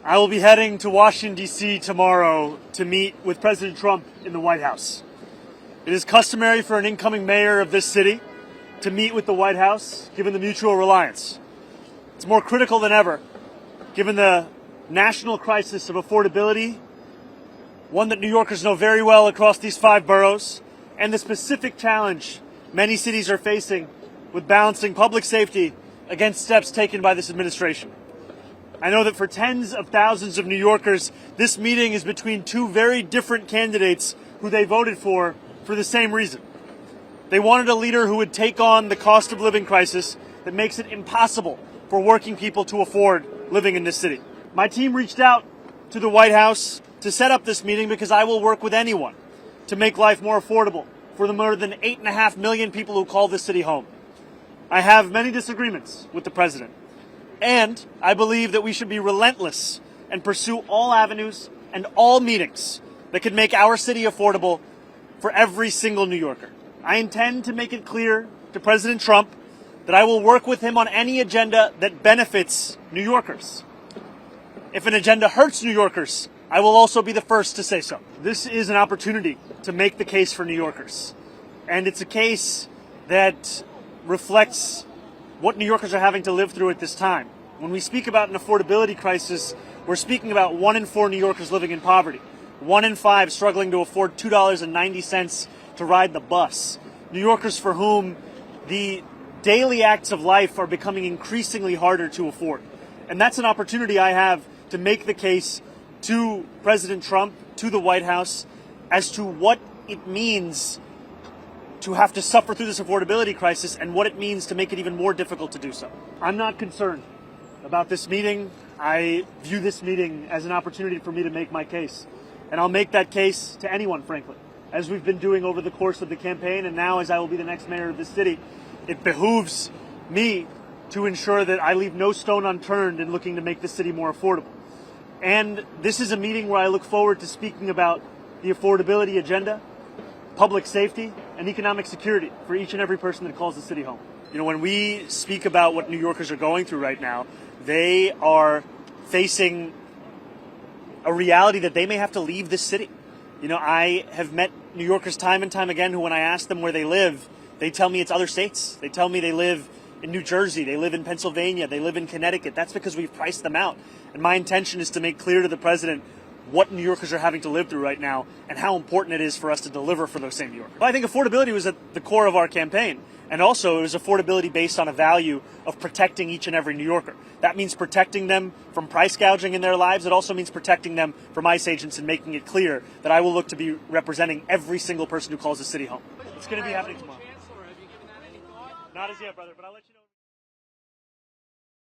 I will be heading to Washington, D.C. tomorrow to meet with President Trump in the White House. It is customary for an incoming mayor of this city to meet with the White House, given the mutual reliance. It's more critical than ever, given the national crisis of affordability, one that New Yorkers know very well across these 5 boroughs, and the specific challenge many cities are facing with balancing public safety against steps taken by this administration. I know that for tens of thousands of New Yorkers, this meeting is between 2 very different candidates who they voted for the same reason. They wanted a leader who would take on the cost of living crisis that makes it impossible for working people to afford living in this city. My team reached out to the White House to set up this meeting because I will work with anyone to make life more affordable for the more than 8.5 million people who call this city home. I have many disagreements with the president, and I believe that we should be relentless and pursue all avenues and all meetings that could make our city affordable for every single New Yorker. I intend to make it clear to President Trump that I will work with him on any agenda that benefits New Yorkers. If an agenda hurts New Yorkers, I will also be the first to say so. This is an opportunity to make the case for New Yorkers. And it's a case that reflects what New Yorkers are having to live through at this time. When we speak about an affordability crisis, we're speaking about 1 in 4 New Yorkers living in poverty, 1 in 5 struggling to afford $2.90 to ride the bus. New Yorkers for whom the daily acts of life are becoming increasingly harder to afford. And that's an opportunity I have to make the case to President Trump, to the White House, as to what it means to have to suffer through this affordability crisis and what it means to make it even more difficult to do so. I'm not concerned about this meeting. I view this meeting as an opportunity for me to make my case. And I'll make that case to anyone, frankly, as we've been doing over the course of the campaign, and now as I will be the next mayor of this city. It behooves me to ensure that I leave no stone unturned in looking to make this city more affordable. And this is a meeting where I look forward to speaking about the affordability agenda, public safety, and economic security for each and every person that calls the city home. You know, when we speak about what New Yorkers are going through right now, they are facing a reality that they may have to leave this city. You know, I have met New Yorkers time and time again who, when I ask them where they live, they tell me it's other states. They tell me they live in New Jersey, they live in Pennsylvania, they live in Connecticut. That's because we've priced them out. And my intention is to make clear to the president what New Yorkers are having to live through right now and how important it is for us to deliver for those same New Yorkers. But I think affordability was at the core of our campaign. And also it was affordability based on a value of protecting each and every New Yorker. That means protecting them from price gouging in their lives. It also means protecting them from ICE agents and making it clear that I will look to be representing every single person who calls the city home. It's going to be happening tomorrow. Not as yet, brother, but I'll let you know.